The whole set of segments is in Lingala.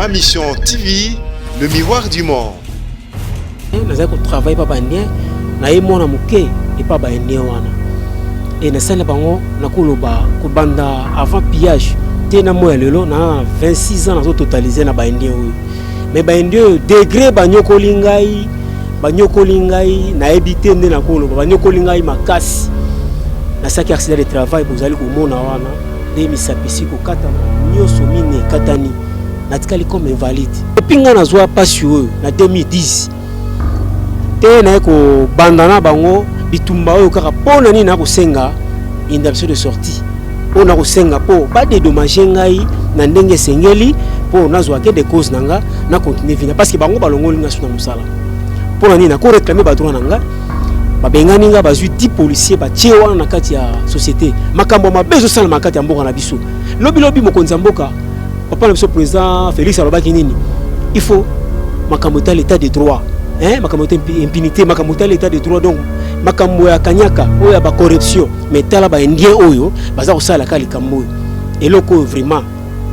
Ma mission TV, le miroir du monde. Naza ko travail pa bandien na ye mona muke et pas bandien wana. Et na sala bango na koloba ko banda avant pillage tena moya lelo na 26 ans na totaliser na bandien oyo. Mais bandien degré banyoko lingai na ebité nde na koloba banyoko lingai makasi. Na saki accident de travail bozali ko mona wana de misapesi ko kata nyoso mine katani. Natikali comme invalide. Pinga na zwa pasio na 2010. Te na ko bandana bango bitumba oyo kaka pona ni na ko senga indaption de sortie. Ona ko senga po ba dédommager ngai na ndenge sengeli po na zwa ke de cause nanga na continuer vina parce que bango balongoli nga suna musala. Pona ni na ko réclamer ba droit nanga. Ba bengani nga ba 10 policiers ba tiewa na kati ya société. Makambo mabezo sala makati ya mboka na biso. Lobi mokonza mboka. Papa le président Félix Alobaki nini il faut makamota l'état de droit makamota impunité makamota l'état de droit donc makambo ya kanyaka oya ba corruption mais tala ba indien oyo baza ko sala kali kambo et loko vraiment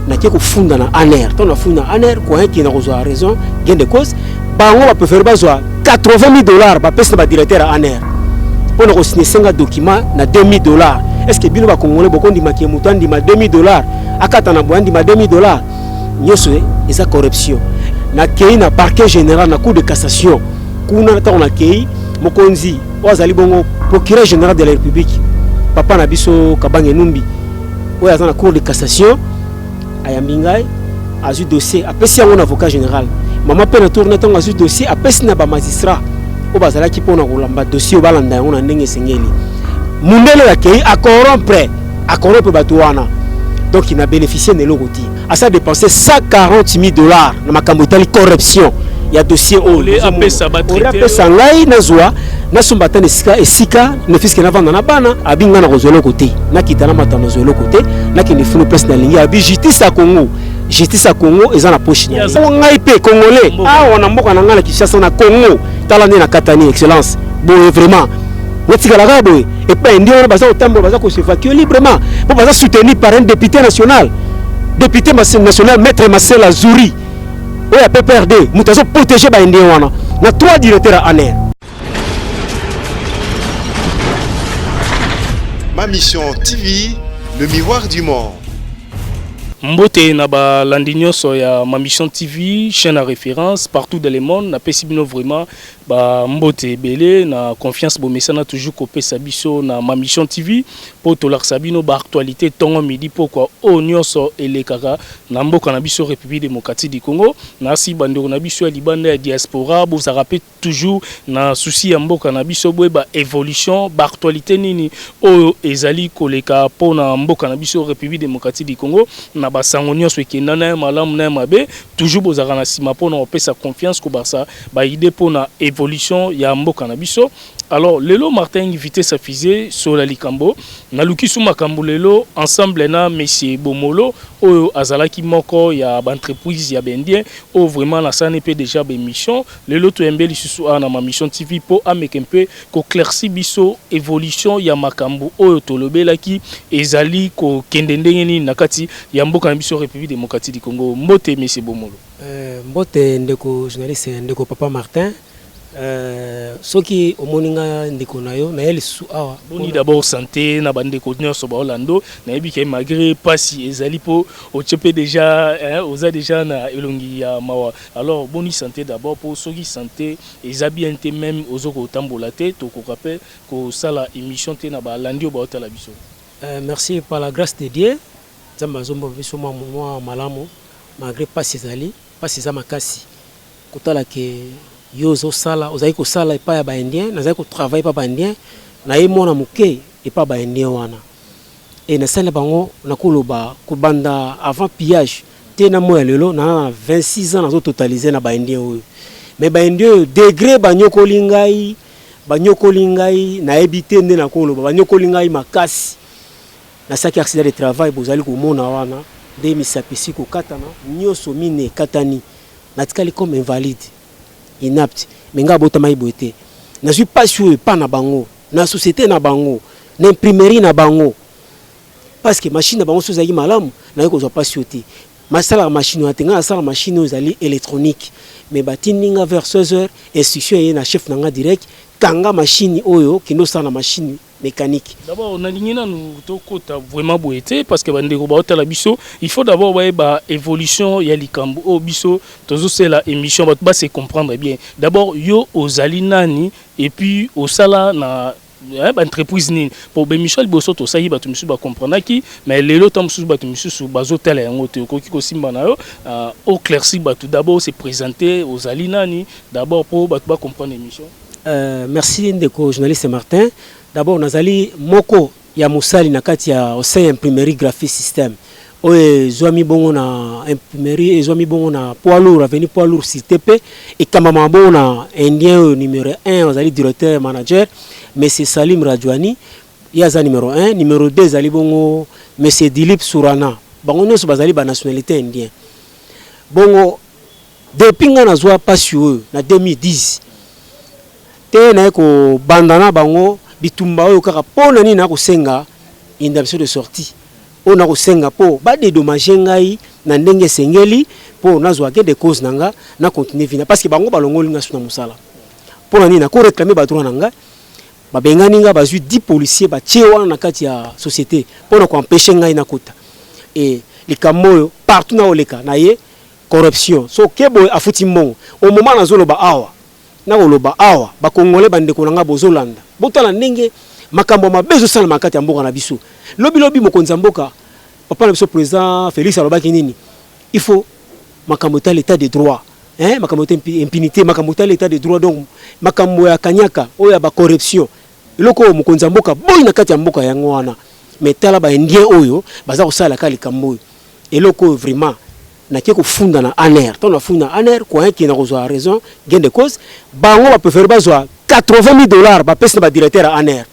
na ke ko funda na aner to na funda aner ko qui na ko raison gain de cause bango ba préférer bazwa $80,000 ba pesa ba directeur à aner pour na ko signer 5 documents na $2,000. Est-ce que bino ba congolais boko ndima ki mutu ndima $2,000 akata na boandi ma $2,000 nyoso eza corruption na kei na parquet général na cour de cassation kuna ta na kei mokonzi wazali bongo procureur général de la république papa na biso Kabange Numbi oya za na cour de cassation ayambingai azu dossier apesi yango na avocat général mama pe na tourner tango azu dossier apesi na ba magistrat o bazala ki pona kolamba dossier balanda yango na ndenge sengeli mundele la kei a corrompre bato wana. Donc il a bénéficié de l'ogoti. À ça dépensé $140,000 dans ma camotali corruption. Il y a dossier au les appels sabatrité. Sangai nazwa na sombata nesika esika ne fiske na vanda na bana abinga na rozolo côté. Na kitana mata na zolo côté, na ki ne funu presse na lingi abi justice à Congo. Justice à Congo eza na poche na. Ngai pe congolais. Ah on a mboka na ngala Kinshasa na Congo. Tala na katani excellence. Bon vraiment. Et pas indien, on va se évacuer librement. On va soutenir par un député national. Député national, maître Marcel Azouri. Oui, à PPRD. Nous avons protégé les Indiens. On a 3 directeurs à aner. Ma mission TV, le miroir du monde. Mbote na ba landinyoso ya Ma Mission TV, chaîne à référence partout dans le monde. Na pesibino vraiment ba mbote belé na confiance bo mesana toujours kopé sabiso na Ma Mission TV pour tolar sabino ba actualité tongo midi pourquoi o nyoso elekaka na mboka na biso République démocratique du Congo na si bandeko na biso ya libanda ya diaspora bo ça rappelle toujours na souci ya mboka na biso bo ba évolution ba actualité nini o ezali koleka po na mboka na biso République démocratique du Congo na basango nyonso ekenda na malamu na mabe toujours bozaka na sima po na opesa confiance ko basa ba idée po na évolution ya mboka na biso. Alors lelo Martin invité sa fusée sur la likambo na lukisu makambo lelo ensemble na monsieur Bomolo o azalaki moko ya ba entreprise ya bendien o vraiment na ça n'est déjà ba mission lelo to embeli susu na Ma Mission TV po amekempe ko clairci biso évolution ya makambo o tolobelaki ezali ko kendendenge ni nakati ya mboka na biso République démocratique du Congo. Mbote monsieur Bomolo. Mbote ndeko journaliste ndeko papa Martin. Soki omoninga ndeko nayo na yeli su awa boni d'abord santé na bande ko nyonso ba Orlando na yebi malgré pasi ezali po o chepe déjà oza déjà na elongi ya mawa. Alors boni santé d'abord pour soki santé ezabi ente même ozoko tambola te to ko rappel ko sala émission te na ba landio ba otala biso. Merci par la grâce de Dieu. Zamba zombo biso moi malamu malgré pasi ezali pasi za makasi kotala ke yozo sala ozai ko sala epa ya ba indien nazai ko travailler pa ba indien na ye mona muke epa ba indien wana et na sala bango na koloba ko banda avant pillage tena moya lelo na 26 ans na totaliser na ba indien oyo mais ba indien degré banyoko lingai na ebité nde na koloba banyoko lingai makasi na saki accident de travail bozali ko mona wana de misapesi ko katana nyoso mine katani natikali comme invalide inapte menga bota mai boité na suis pas sûr pas na bango na société na bango na imprimerie na bango parce que machine na bango sozaki malamu na ko zo pas sûr masala machine wa tenga sala machine ozali électronique mais batininga vers 16h instruction ye na chef nanga direct kanga machine oyo kino sala machine mécanique. D'abord on a ligné nous to kota vraiment boité parce que bande ko ba la biso il faut d'abord ba évolution ya likambo o biso tozo c'est la émission ba se comprendre bien. D'abord yo ozali nani et puis au sala na entreprise ni pour Michel Bosso to ça y ba tu misu ba comprendre qui mais les lots tam su ba tu misu su bazo tel en autre ko ki ko simba na yo au clairci ba tout d'abord se présenter aux alinani d'abord pour ba comprendre l'émission. Merci ndeko journaliste Martin. D'abord nazali moko ya musali na kati ya Osei imprimerie graphique système. Oye zoami bongo na imprimerie et zoami bongo na poids lourd avenue poids lourd CTP et kamama bongo na indien numéro 1 ozali directeur manager monsieur Salim Radjouani yaza numéro 1 numéro 2 zali bongo monsieur Dilip Surana bango nyonso bazali ba nationalité indien. Bongo depuis nga nazwa passion na 2010 te na ko bandana bango bitumba oyo kaka pona ni na ko senga indemnité de sortie on a ko senga po ba dédommager ngai na ndenge sengeli po nazwa ke de cause nanga na continuer vina parce que bango balongoli nga suna musala pona ni na ko réclamer ba droit nanga ba bengani nga bazui 10 policiers ba tiewa na kati ya société pona ko empêcher ngai na kota et les kamoyo partout na oleka na ye corruption so kebo afuti mbongo au moment na zolo ba awa na oloba awa ba congolais bande ko nanga bozolanda botala ndenge makambo mabezo sala makati ya mboka na biso lobi mokonza mboka papa na biso président Félix alobaki nini il faut makambo ta l'état de droit makambo ta impunité makambo ta l'état de droit donc makambo ya kanyaka oyo ya ba corruption loko mokonza mboka boy na kati ya mboka yango wana mais tala ba indien oyo baza ko sala kali kambo eloko vraiment na ki ko funda na aner ton na funda aner ko un qui na kozwa raison gain de cause bango ba préférer bazwa $80,000 ba pesa ba directeur à aner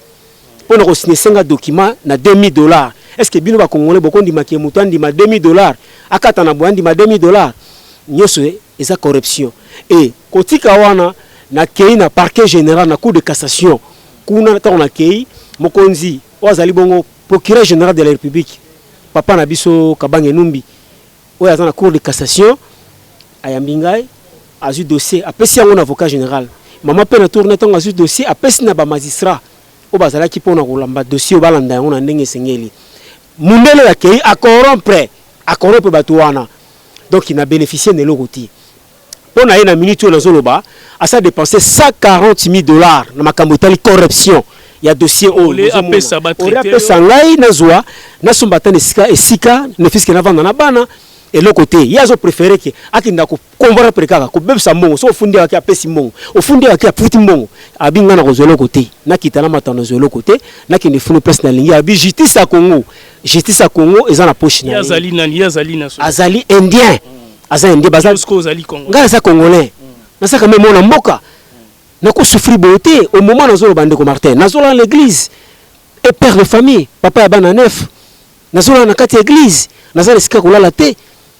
pour na ko signer 5 documents na $2,000 est-ce que bino ba congolais boko ndima ki mutu ndima $2,000 akata na bwandi ma $2,000 nyoso eza corruption et kotika wana na kei na parquet général na cour de cassation kuna ta na kei mokonzi wazali bongo procureur général de la république papa na biso Kabange Numbi oyo aza na cour de cassation ayambi ngai azwi dossier apesi yango na avocat général mama pe na tourne ntango azwi dossier apesi na ba magistrat oyo bazalaki mpona kolamba dossier oyo balanda yango na ndenge esengeli mundele akei acorrompre bato wana donc il a bénéficié de eloko ti mpo na ye na minute oyo nazoloba asa dépensé $140,000 na makambo etali corruption ya dossier oyo apesa ngai nazwa nasomba ata na esika nefiske navanda na bana eloko te ye azo préféré ke akinda kokomvora pele kaka kobebisa mbongo so ofundi waki apesi mbongo ofundi waki aputi mbongo abinga na kozwa eloko te nakita na matano zwa eloko te nakende funu place na lingi abi justice ya Congo eza na poche na azali indien aza indien bazali ngai aza congolais nasaka meme mona mboka nakosouffrir boye te au moment nazoloba ndeko Martin nazola na l'église et père de famille papa ya bana 9 nazola na kati ya église nazala esika kolala te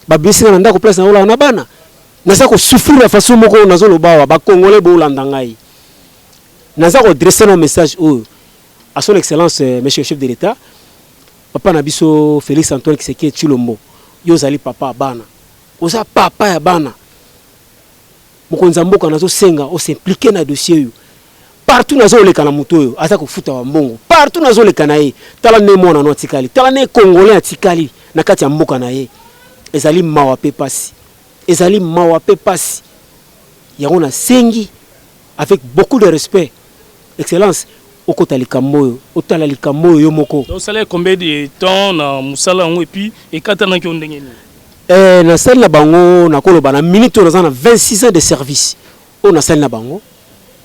babisinga na ndako place na ola na bana naza ko souffrir la façon moko nazoloba ba congolais bo landa ngai naza ko dresser un message à son excellence monsieur le chef de l'état papa na biso Félix Antoine Tshisekedi Tshilombo yo zali papa bana oza papa ya bana mokonza mboka nazo senga o s'impliquer na dossier yo partout nazo leka na muto yo aza ko futa wa mbongo partout nazo leka na ye tala ne mona no tikali tala ne congolais atikali na kati ya mboka na ye ezali mawa pe pasi yango na sengi avec beaucoup de respect excellence okota likambo otala likambo yo moko donc ça a combien de temps na musala ngo et puis ekata na ki ondenge ni na salle na bango na koloba na minute na 26 ans de service na salle na bango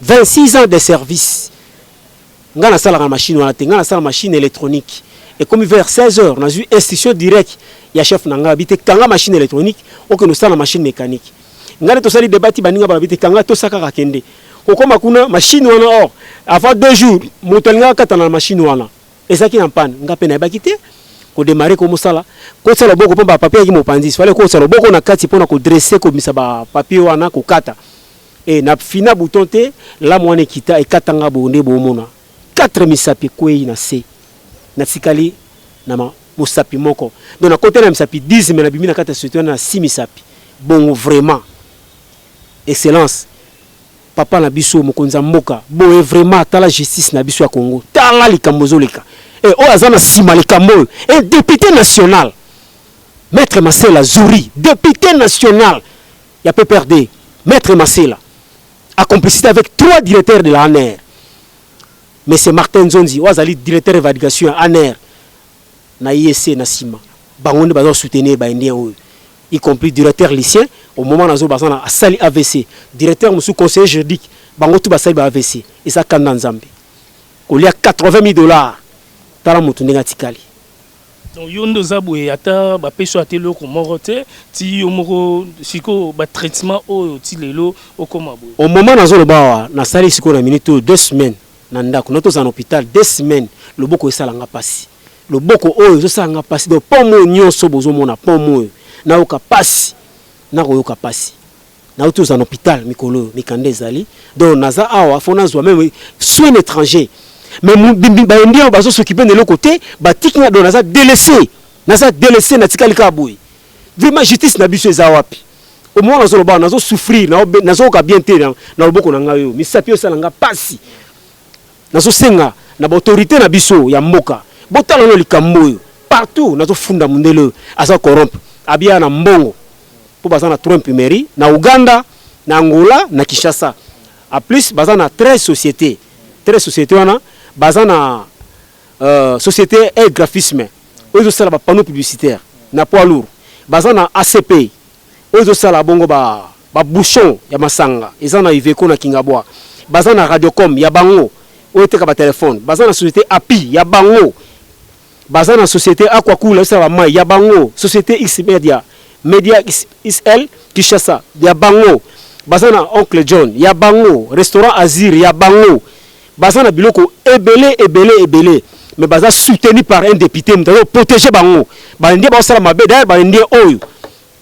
26 ans de service nga na sala na machine wana te nga na sala machine électronique et comme vers 16h on a eu institution direct ya chef nanga bité kanga machine électronique que nous sala machine mécanique ngale to sali debati baninga ba bité kanga to saka ka kende kokoma kuna machine wana avant 2 jours motelinga kata na machine wana ezaki na panne nga pena bakité ko démarrer comme sala ko sala boko pomba papier ki mopanzi fallait ko sala boko na kati pona ko dresser ko misa ba papier wana ko kata et na fina bouton te la mwana kita e katanga bonde bo mona 4 misapi kwei na C na sikali na mosapi moko donc na côté na misapi 10 mais na bimi na kata société na 6 misapi bon vraiment excellence papa na biso mokonzi mboka boye vraiment tala justice na biso ya Congo tala likambo zoleka et o azana sima likambo et député national Maître Masela Zouri député national ya PPRD Maître Masela a complicité avec 3 directeurs de la ANER mais c'est Martin Zonzi wazali directeur de validation ANER na IEC na sima bangonde bazo soutenir ba indien y compris directeur lycéen au moment nazo bazana asali AVC directeur monsieur conseiller juridique bango tout basali ba AVC et ça kanda nzambe kolia $80,000 tala mutu ndinga tikali donc yondo zabwe ata ba peso atelo ko morote ti yomoko siko ba traitement o ti lelo okoma boy au moment nazo le bawa na sali siko na minute 2 semaines na ndako noto za hôpital 2 semaines le boko esala nga pasi le boko oyo zo sala nga pasi do pomo nyonso bozo mona pomo na oka pasi na koyoka pasi na oto za hôpital mikolo mikande zali donc naza awa fona zo même soin étranger mais ba indien bazo s'occuper de l'autre côté ba tikina do naza délaissé na tikali ka boy vraiment justice na biso eza wapi au moment nazo loba nazo souffrir nazo ka bien te na loboko na ngayo misapi osala nga pasi nazo senga na autorité na biso ya mboka botala no likambo partout nazo funda mundelo asa corrompre abia na mbongo po bazana 3 imprimerie na Uganda na Angola na Kinshasa a plus bazana 13 sociétés wana bazana société et graphisme ozo sala ba panneau publicitaire na poids lourd bazana ACP ozo sala bongo ba bouchon ya masanga ezana Iveco na Kingabwa bazana Radiocom ya bango oteka ba téléphone bazana société API ya bango bazana société Aquacool sala mai ya bango société X Media XL Kinshasa ya bango bazana Oncle John ya bango restaurant Azir ya bango bazana biloko ebele mais baza soutenu par un député mutalo protéger bango bandie ba sala mabe d'ailleurs bandie oyo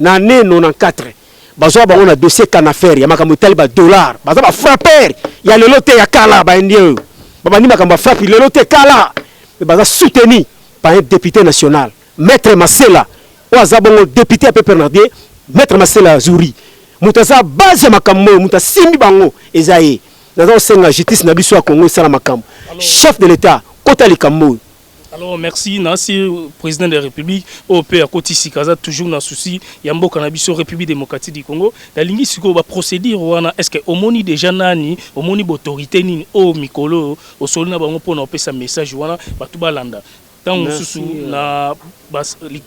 na année 94 bazo bango na dossier canaffaire ya makambo tali ba dollar baza ba frapper ya lelo te ya kala bandie oyo babandi makambo frappe lelo te kala mais baza soutenu par un député national Maître Masela oza bongo député à PPRD Maître Masela Zouri mutaza base makambo mutasimbi bango ezaye nazo senga justice na biso ya Congo sala makambo chef de l'état kota likambo. Alors merci Nancy président de la République au père Kotisi Kaza toujours dans souci ya mboka na biso République démocratique du Congo la ligne siko ba procédure wana est-ce que omoni déjà nani omoni autorité ni o mikolo o solina bango pona opesa message wana batu balanda tant susu na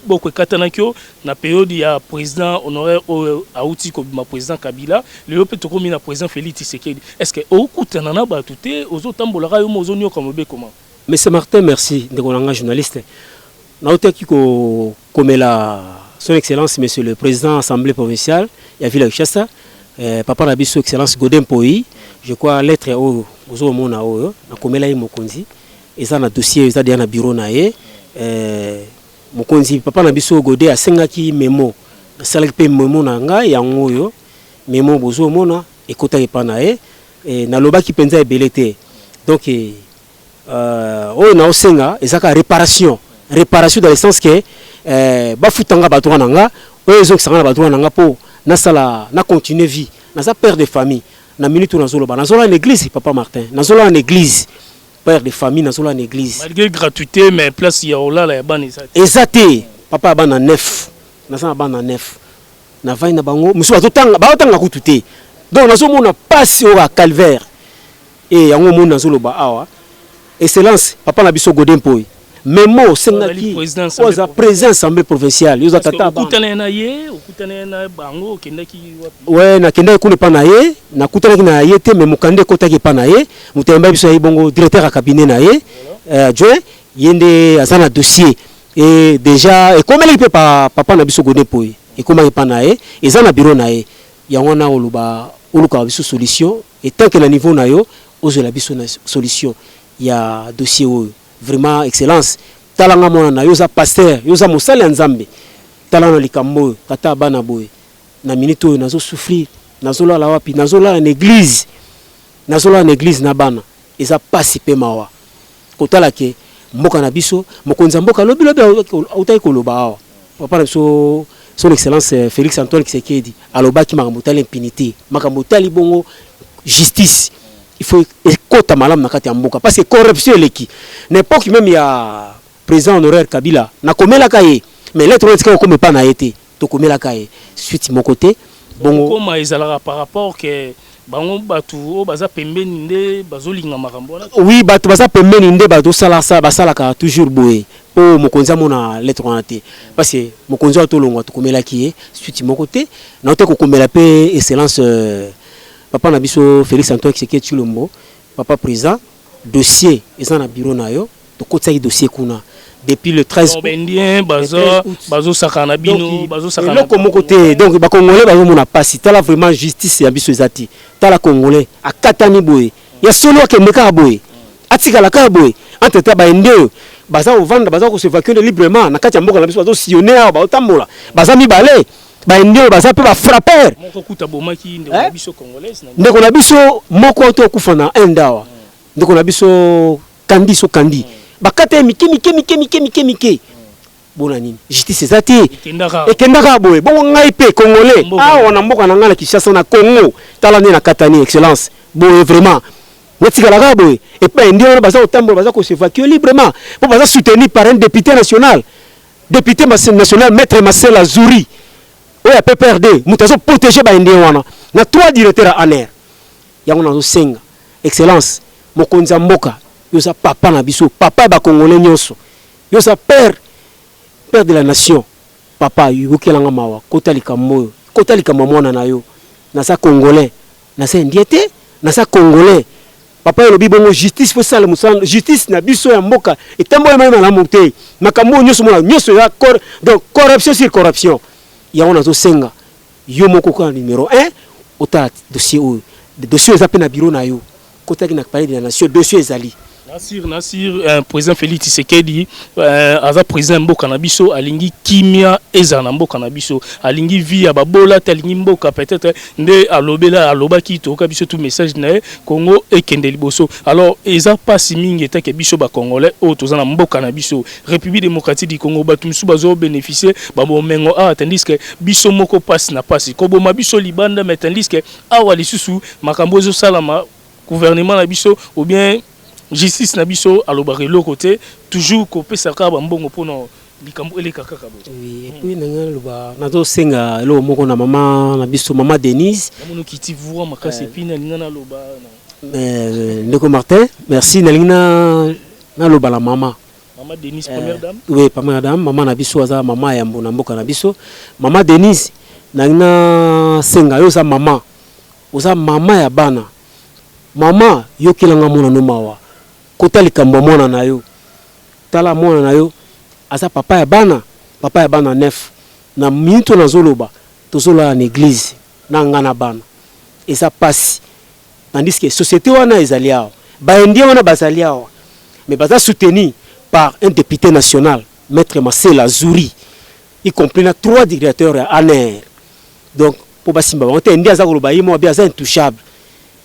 boko katanakyo na période ya président honoraire auti ko ma président Kabila le peut komi na président Félix Tshisekedi est-ce que o kutana na batute ozo tambola yo mozo nyo kamobe comment. Monsieur Martin, merci de mon journaliste. Komela, son excellence, monsieur le président de l'Assemblée provinciale, il y a Ville Chassa, papa Nabiso, excellence Godin Poi, je crois lettre au Mona, na Komela et Mokonzi, et ça, na dossier, ça, dans le bureau, Mokonzi, papa Nabiso Godé, a Sengaki Memo, Salakpe Memo Nanga, et en Oyo, Memo Bozo Mona, et Kota Epanae, et Naloba qui pensait belete. Donc, on a aussi une réparation dans le sens que bafutanga batwa nanga oyo sanga batwa nanga po nasala na continuer vie na père de famille na minute nazolo ba nazolo en église papa Martin nazolo en église père de famille nazolo en église malgré gratuité mais place ya ola la bana exacté papa bana neuf nasana bana neuf na vai na bango musu batotanga kututé donc nazo mona passe au calvaire et yango mona nazolo ba awa excellence papa na biso Godin Poi memo sengaki oza président assemblée provinciale yoza tata ba okutana na ye okutana na bango kendaki ouais na kendaki kuna pa na ye na kutana na ye te mais mukande kotaki pa na ye mutemba biso ya bongo directeur à cabinet na ye adjoint yende azana dossier et déjà et comme il peut papa na biso Godin Poi et comment il pa na ye ezana bureau na ye yango na oluba oluka biso solution et tant que le niveau na yo ozo la biso na solution. Il y a un dossier vraiment excellence. Talanga mona yoza pasteur, yoza mosali nzambe. Talanga likambo kata bana boy. Na minute nazo souffrir, nazo la wapi, nazo la en église. Nazo la en église na bana. Eza pas si pe mawa. Kotala ke mboka na biso mokonzi mboka lobi autai koloba awa papa na biso son excellence Félix Antoine Tshisekedi aloba ki makambo tali impunité makambo tali bongo justice il faut écouter malam na kati ya mboka parce que corruption eleki n'importe même il y a président honoraire Kabila na komela kaye mais lettre on comme pas na été to komela kaye suite mon côté bongo comment ezalaka par rapport que bango batu o baza pembeni nde bazolinga makambo na oui batu baza pembeni nde bato sala sa basala ka toujours boye po mokonzi mona lettre on été parce que mokonzi to longwa to komela ki suite mon côté na to ko komela pe excellence papa na biso Félix Antoine Tshisekedi Tshilombo papa président dossier eza na bureau na yo to kotsa dossier kuna depuis le 13 bendien bazo sakana bino bazo sakana le côté donc ba congolais bazo mona pasi tala vraiment justice ya biso ezati tala congolais akatani boye ya solo ke meka boye atika la ka boye entre ta ba ndeo baza ovanda baza ko se vacuer librement na kati ya mboka na biso bazo sillonner ba otambola baza mibale ba ndeo baza pe ba frapper moko kuta bomaki ndeko biso congolais ndeko na biso moko to kufa na endawa ndeko na biso kandi so kandi bakate mike bona nini justice ezati ekendaka boye bongo ngai pe congolais awa na mboka na ngai na Kinshasa na Congo tala nde na katani excellence boye vraiment natikala boye et pas ndio baza otambola baza ko se vacuer librement po baza soutenu par un député national maître Marcel Azouri oya PPRD mutazo protéger ba ndio wana na 3 directeurs à ANER yango nazo senga excellence mokonzi mboka yosa papa na biso papa ba congolais nyonso yosa père de la nation papa yokelanga mawa kotalika moyo kotalika mwana na yo na sa congolais na sa ndiete na sa congolais papa elobi bongo justice faut sala musala justice na biso ya mboka etambo même na monté makambo nyonso mona nyonso ya donc corruption sur corruption yango nazo senga yo moko ka numéro 1 ota dossier oyo dossier ezapé na bureau na yo kotaki na palais de la nation dossier ezali Nasir président Félix Tshisekedi aza président mboka na biso alingi kimia eza na mboka na biso alingi via babola talingi mboka peut-être nde alobaki to ka biso tout message na Congo ekende liboso alors eza pas mingi etake biso ba congolais o toza na mboka na biso République démocratique du Congo batu misu bazo bénéficier babo mengo tandis que biso moko passe na passe ko boma biso libanda mais tandis que awa lisusu makambo zo salama gouvernement na biso ou bien justice na biso alobare le côté toujours ko pesa ka mbongo pono likambo eleka kaka bo oui et puis nanga loba nazo senga lo moko na mama na biso mama Denise namono kiti vua makasi pina lingana loba ndeko Martin merci na lingana na loba la mama Denise première dame oui première dame mama na biso aza mama ya mbona mboka na biso mama Denise na senga yo za mama oza mama ya bana mama yo kilanga mona no mawa kota likambo mwana na yo tala mwana na yo asa papa ya bana nef na minto na zoloba tozola na église na ngana bana esa pasi tandis que société wana ezali awa baendi wana bazali awa mais baza soutenu par un député national maître Marcel Azouri y compris na 3 directeurs à ANER donc pour basimba on te ndi aza koloba yimo bi aza intouchable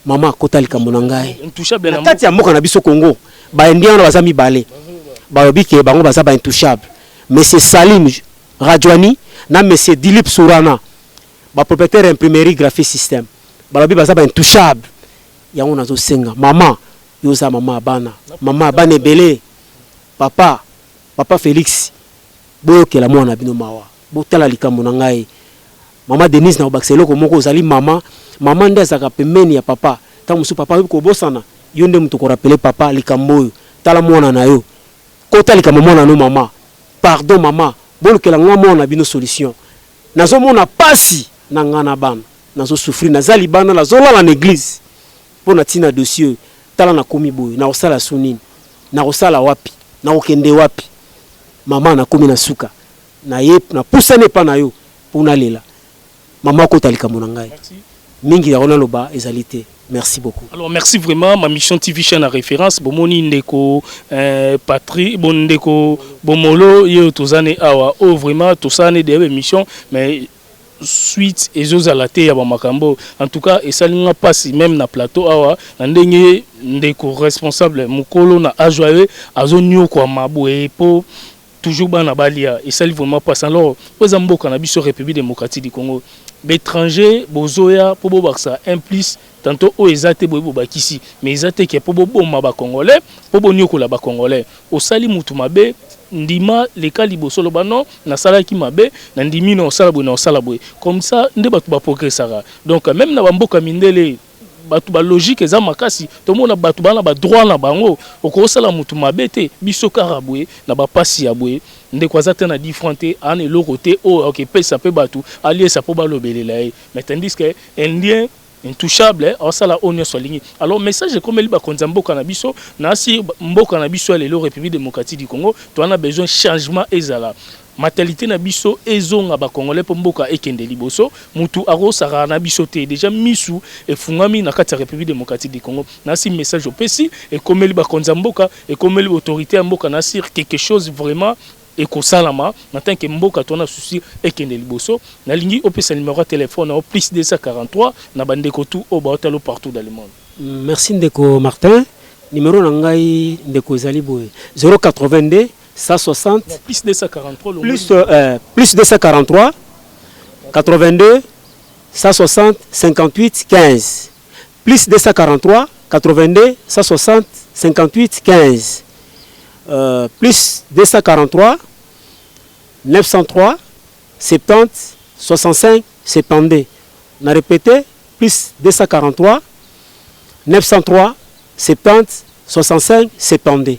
mama kota likambo na ngai intouchable na kati ya mboka na biso Congo ba indiana baza mibale ba biki bango baza ba intouchable monsieur Salim Radjouani na monsieur Dilip Sourana ba propriétaire imprimerie graphique système ba baza ba intouchable yango nazo senga mama yoza mama abana ebele papa Félix boyokela mwana bino mawa botala likambo na ngai mama Denise na obakselo ko moko ozali mama nde azaka pembeni ya papa tangu musu papa ko bosana yo nde mutu ko rappeler papa likambo oyo tala mwana na yo kota likambo mwana no mama pardon mama bolukela ngwa mwana bino solution nazo mona pasi na ngana bana nazo souffrir nazali bana nazola na église pona tina dossier tala na komi boy na osala sunini na osala wapi na okende wapi mama na komi na suka na yep na pusane pa na yo pona lela mama kota likambo na ngai mingi ya rona loba ezalité. Merci beaucoup. Alors merci vraiment ma mission TV chaîne à référence bomoni ndeko patrie bondeko bomolo yo tozane awa oh vraiment tosane des émissions mais suite ezozala te ya bamakambo en tout cas esalinga pasi même na plateau awa na ndenge ndeko responsable mukolo na ajoye azonyokwa maboye po toujours bana balia esali vraiment passe alors oza mboka na biso République démocratique du Congo l'étranger bozoya po bobaksa implice tantôt o ezate boye bobakisi mais ezate ke po boboma ba congolais po bonyokola ba congolais osali mutu mabe ndima leka liboso loba non na sala ki mabe na ndimi no sala boye na sala boye comme ça nde batu ba progressera donc même na bamboka mindele batu ba logique eza makasi to mona batu bana ba droit na bango okosala mutu mabe te biso karabwe na ba pasi ya boye nde kwa zate na différenté an eloko te o ok pesa pe batu allié ça po balobelela mais tandis que indien intouchable osala onyo solingi alors message comme li ba konza mboka na biso na si mboka na biso le République démocratique du Congo to on a besoin changement ezala matalité na biso ezonga ba congolais po mboka ekende liboso mutu arosara na biso te déjà misu efungami na kati ya République démocratique du Congo na si message opesi et comme li ba konza mboka et comme li autorité mboka na sur quelque chose vraiment ekosalama na tant que mboka tona souci ekende liboso na lingi opesa numéro de téléphone au plus 243 na bandeko tout au baotalo partout dans le monde. Merci ndeko Martin. Numéro na ngai ndeko ezali boye 082 160 plus 243 plus 243 82 160 58 15 plus 243 82 160 58 15 plus 243 903 70 65 72. On a répété plus 243 903 70 65 72.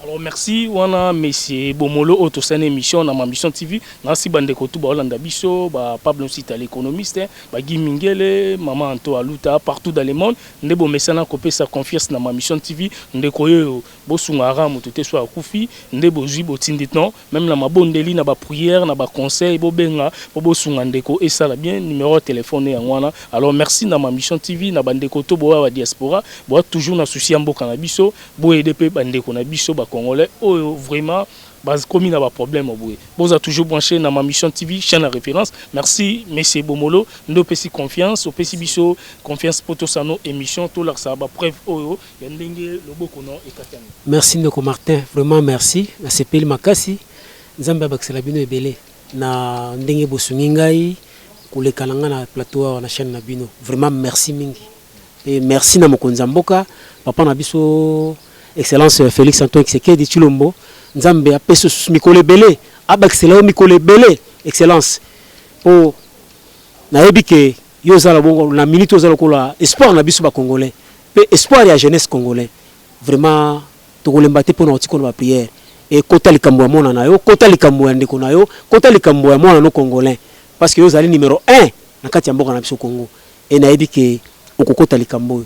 Alors merci wana monsieur Bomolo autosane émission na Mambition TV na si bande ko tout ba Holanda biso ba Pablo Sita l'économiste ba Guy Mingele maman Anto Aluta partout dans le monde ndebo mesana ko pesa confiance na Mambition TV ndeko yo bo sungara mutote so akufi ndebo jibo tinditno même na mabondeli na ba prière na ba conseil bo benga bo sunga ndeko et ça la bien numéro de téléphone ya ngwana alors merci na Mambition TV na bande ko to bo wa diaspora bo toujours na souci mboka na biso bo EDP bande ko na biso ba Congolais, oh, vraiment, comme il y a un problème, vous avez toujours branché dans Mambition TV, chaîne à référence. Merci, monsieur Bomolo. Nous avons confiance, nous confiance pour tous nos émissions, tout leur ça, preuve, oh, il y a un logo qu'on a éclaté. Merci, Ndeko Martin, vraiment merci. Na sepeli makasi, Nzamba Bakselabino ebele. Na ndenge bosungingai, kuleka nanga na plateau na chaîne na bino. Vraiment merci mingi. Et merci na mokonza mboka, papa na biso. Excellence Félix Antoine Tshisekedi Tshilombo Nzambe apeso mikole belé abakisela mikole belé excellence po na yebike yo zala bongo na minute ozala kola espoir na biso ba congolais pe espoir ya jeunesse congolais vraiment tokolemba te pona otiko na prière et kota likambo ya mona na yo kota likambo ya ndeko na yo kota likambo ya mona no congolais parce que yo zali numéro 1 na kati ya mboka na biso Congo et na yebike okokota likambo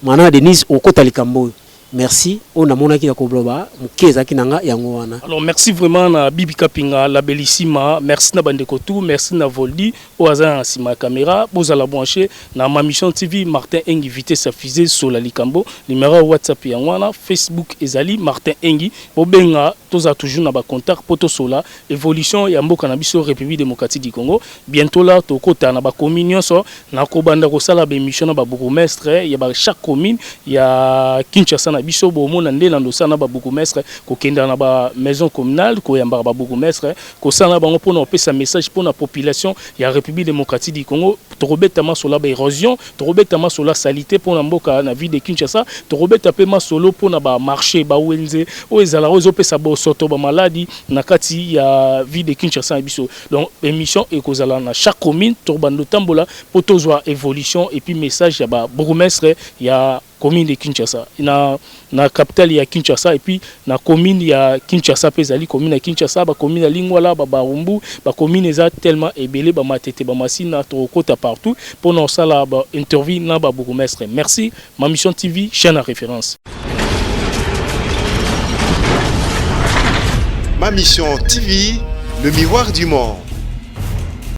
mana Denise okota likambo. Merci. On a mon aki ya kobloba mukeza kinanga yango wana. Alors merci vraiment na Bibi Kapinga la bellissima, merci na bandeko tout, merci na Voldi au hasard si ma caméra, bozala brancher na Mambition TV Martin Engi invité sa fusée sur la Likambo, numéro WhatsApp ya wana, Facebook ezali Martin Engi, bobenga toza toujours na ba contact poto sola, évolution ya mboka na biso République démocratique du Congo, bientôt là to kota na ba communion so na ko banda ko sala ba émission na ba bourgmestre, ya ba chaque commune, ya Kinshasa na biso bo mona ndé na ndosana ba bourgmestre ko kenda na ba maison communale ko yamba ba bourgmestre ko sana bango pona opesa message pona population ya République démocratique du Congo to robeta ma sola ba érosion to robeta ma sola salité pona mboka na ville de Kinshasa to robeta pe ma solo pona ba marché ba wenze o ezala ozo pesa bo soto ba maladie na kati ya ville de Kinshasa biso donc émission e kozala na chaque commune to bando tambola poto zwa évolution et puis message ya ba bourgmestre ya commune de Kinshasa na capitale ya Kinshasa et puis na commune ya Kinshasa pezali commune ya Kinshasa ba commune ya Lingwala ba Barumbu ba commune eza tellement ebelé ba matete ba masina to kota partout pour nous sala ba interview na ba bourgmestre. Merci Mambition TV chaîne à référence. Mambition TV, le miroir du monde.